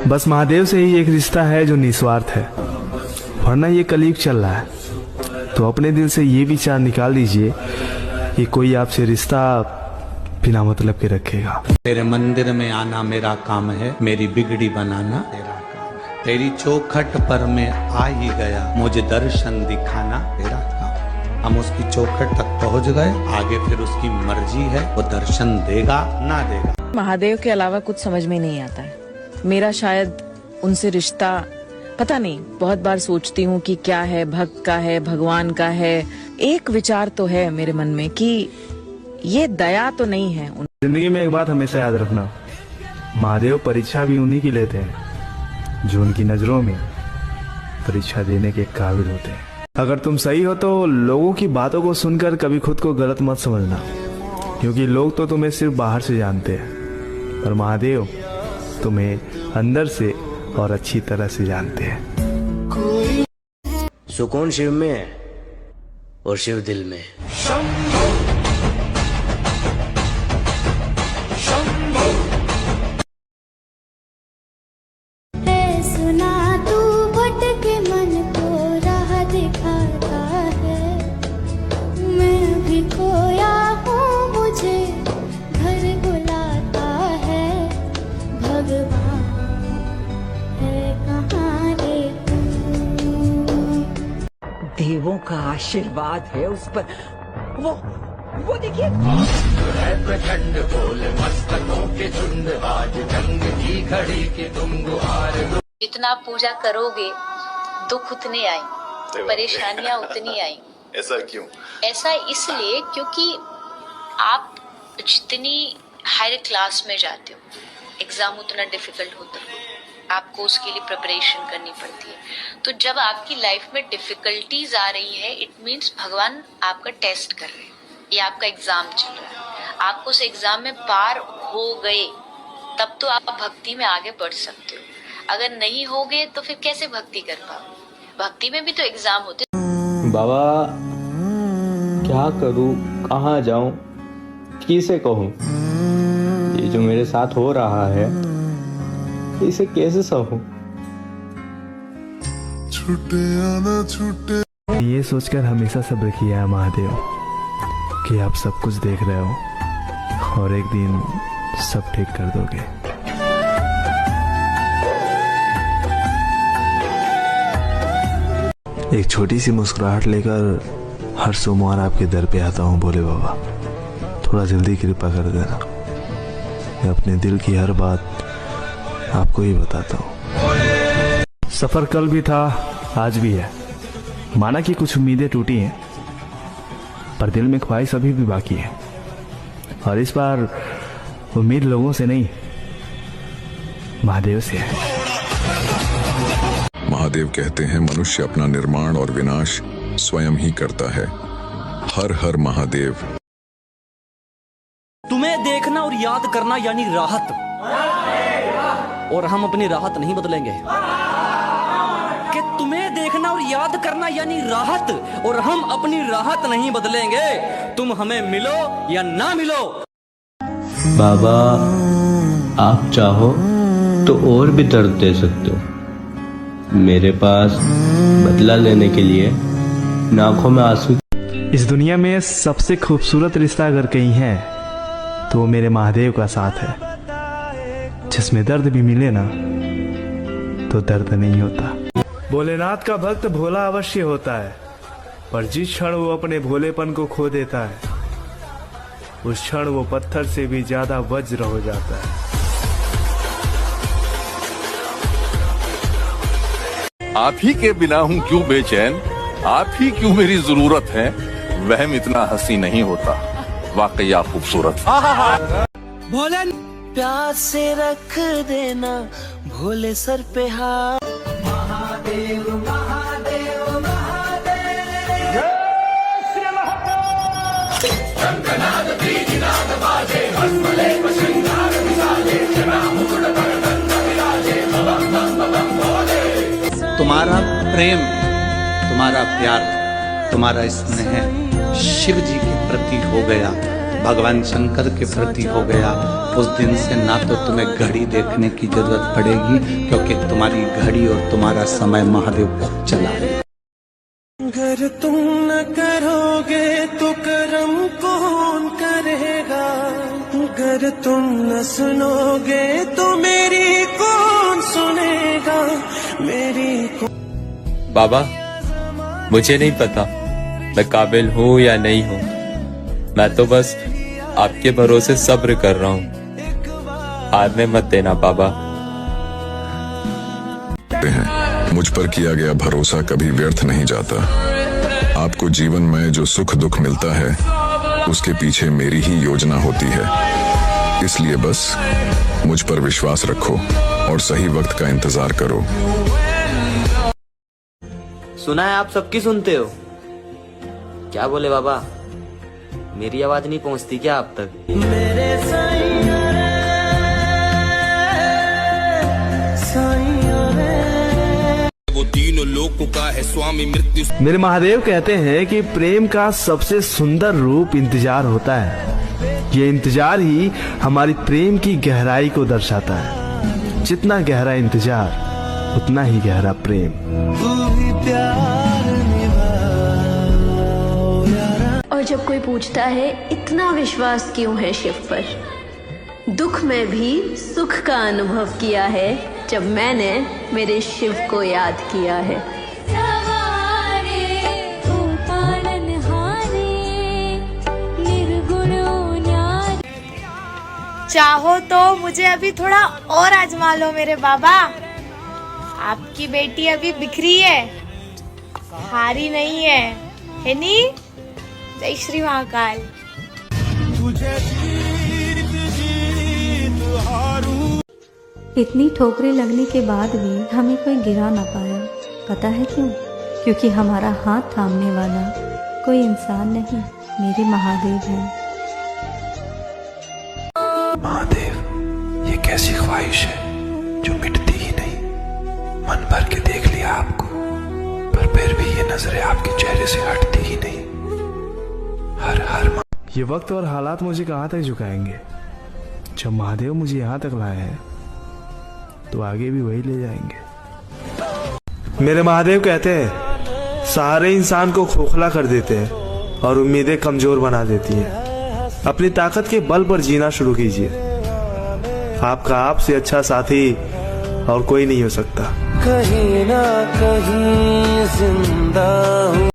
बस महादेव से ही एक रिश्ता है जो निस्वार्थ है, वरना ये कलयुग चल रहा है। तो अपने दिल से ये विचार निकाल दीजिए कि कोई आपसे रिश्ता बिना मतलब के रखेगा। तेरे मंदिर में आना मेरा काम है, मेरी बिगड़ी बनाना तेरा काम है। तेरी चौखट पर मैं आ ही गया, मुझे दर्शन दिखाना तेरा काम है। हम उसकी चौखट तक पहुंच गए, आगे फिर उसकी मर्जी है, वो दर्शन देगा ना देगा। महादेव के अलावा कुछ समझ में नहीं आता है। मेरा शायद उनसे रिश्ता पता नहीं, बहुत बार सोचती हूँ कि क्या है, भक्त का है, भगवान का है। एक विचार तो है मेरे मन में कि ये दया तो नहीं है। जिंदगी में एक बात हमेशा याद रखना, महादेव परीक्षा भी उन्हीं की लेते हैं जो उनकी नजरों में परीक्षा देने के काबिल होते हैं। अगर तुम सही हो तो लोगों की बातों को सुनकर कभी खुद को गलत मत समझना, क्योंकि लोग तो तुम्हें सिर्फ बाहर से जानते हैं, पर महादेव तुम्हें अंदर से और अच्छी तरह से जानते हैं। सुकून शिव में है और शिव दिल में। सुना तू भटके मन को राह दिखाता है, मैं भी खोया हूँ मुझे घर बुलाता है। भगवान है कहाँ रे तू? देवों का आशीर्वाद है उस पर। वो देखिए, प्रचंड बोल मस्तकों के झुंड, आज जंग की घड़ी के तुम गुहार। जितना पूजा करोगे दुख उतने आएंगे, परेशानियां उतनी आएंगी। ऐसा क्यों? ऐसा इसलिए क्योंकि आप जितनी हायर क्लास में जाते हो, एग्जाम उतना डिफिकल्ट होता है, आपको उसके लिए प्रिपरेशन करनी पड़ती है। तो जब आपकी लाइफ में डिफिकल्टीज आ रही है, इट मीन्स भगवान आपका टेस्ट कर रहे हैं, ये आपका एग्जाम चल रहा है। आप उस एग्जाम में पार हो गए तब तो आप भक्ति में आगे बढ़ सकते हो, अगर नहीं हो गए तो फिर कैसे भक्ति कर पाओ? भक्ति में भी तो एग्जाम होते। बाबा क्या करूं, कहाँ जाऊं, किसे कहूं? ये जो मेरे साथ हो रहा है इसे कैसे सहूं? छूटे आना छूटे। ये सोचकर हमेशा सब्र किया है महादेव कि आप सब कुछ देख रहे हो और एक दिन सब ठीक कर दोगे। एक छोटी सी मुस्कुराहट लेकर हर सोमवार आपके दर पे आता हूँ भोले बाबा, थोड़ा जल्दी कृपा कर देना। मैं अपने दिल की हर बात आपको ही बताता हूँ। सफर कल भी था, आज भी है। माना कि कुछ उम्मीदें टूटी हैं, पर दिल में ख्वाहिश अभी भी बाकी है। और इस बार उम्मीद लोगों से नहीं, महादेव से है। महादेव कहते हैं मनुष्य अपना निर्माण और विनाश स्वयं ही करता है। हर हर महादेव। तुम्हें देखना और याद करना यानी राहत, और हम अपनी राहत नहीं बदलेंगे। कि तुम्हें देखना और याद करना यानी राहत, और हम अपनी राहत नहीं बदलेंगे। तुम हमें मिलो या ना मिलो। बाबा आप चाहो तो और भी दर्द दे सकते हो। मेरे पास बदला लेने के लिए आंखों में आंसू। इस दुनिया में सबसे खूबसूरत रिश्ता अगर कहीं है तो वो मेरे महादेव का साथ है, जिसमें दर्द भी मिले ना तो दर्द नहीं होता। भोलेनाथ का भक्त भोला अवश्य होता है, पर जिस क्षण वो अपने भोलेपन को खो देता है उस क्षण वो पत्थर से भी ज्यादा वज्र हो जाता है। आप ही के बिना हूँ क्यों बेचैन, आप ही क्यों मेरी जरूरत है। वहम इतना हंसी नहीं होता, वाकई आप खूबसूरत। भोले प्यास से रख देना भोले सर पे हाथ। महादेव महादेव महादेव, शंखनाद बीजनाद बाजे, भस्मले श्रृंगार विसाजे, जना मुकुट पर गंध विराजे, बम बम बम भोले। तुम्हारा प्रेम, तुम्हारा प्यार, तुम्हारा स्नेह शिव जी के प्रति हो गया भगवान शंकर के प्रति हो गया, उस दिन से ना तो तुम्हें घड़ी देखने की जरूरत पड़ेगी, क्योंकि तुम्हारी घड़ी और तुम्हारा समय महादेव खुद चला रहे। अगर तुम न करोगे तो करम कौन करेगा, अगर तुम न सुनोगे तो मेरी कौन सुनेगा, मेरी बाबा मुझे नहीं पता मैं काबिल हूँ या नहीं हूँ, मैं तो बस आपके भरोसे सब्र कर रहा हूँ, हारने मत देना बाबा। मुझ पर किया गया भरोसा कभी व्यर्थ नहीं जाता। आपको जीवन में जो सुख दुख मिलता है उसके पीछे मेरी ही योजना होती है, इसलिए बस मुझ पर विश्वास रखो और सही वक्त का इंतजार करो। सुना है आप सबकी सुनते हो। क्या बोले बाबा, मेरी आवाज नहीं पहुंचती क्या आप तक? वो तीनों लोगों का है स्वामी मृत्यु। मेरे महादेव कहते हैं कि प्रेम का सबसे सुंदर रूप इंतजार होता है। ये इंतजार ही हमारी प्रेम की गहराई को दर्शाता है। जितना गहरा इंतजार उतना ही गहरा प्रेम। और जब कोई पूछता है इतना विश्वास क्यों है शिव पर, दुख में भी सुख का अनुभव किया है जब मैंने मेरे शिव को याद किया है। चाहो तो मुझे अभी थोड़ा और आजमा लो मेरे बाबा। आपकी बेटी अभी बिखरी है, हारी नहीं है नी? जय श्री महाकाल। इतनी ठोकरें लगने के बाद भी हमें कोई गिरा ना पाया। पता है क्यों? क्योंकि हमारा हाथ थामने वाला कोई इंसान नहीं, मेरे महादेव हैं। महादेव, ये कैसी ख्वाहिश है जो मिटती ही नहीं। मन भर के देख लिया आपको, पर फिर भी ये नजरें आपके चेहरे से हटती ही नहीं। हर हर ये वक्त और हालात मुझे कहाँ तक झुकाएंगे? जब महादेव मुझे यहाँ तक लाए हैं तो आगे भी वही ले जाएंगे। मेरे महादेव कहते हैं सहारे इंसान को खोखला कर देते हैं और उम्मीदें कमजोर बना देती हैं। अपनी ताकत के बल पर जीना शुरू कीजिए। आपका आपसे अच्छा साथी और कोई नहीं हो सकता। कहीं ना कहीं जिंदा हूँ।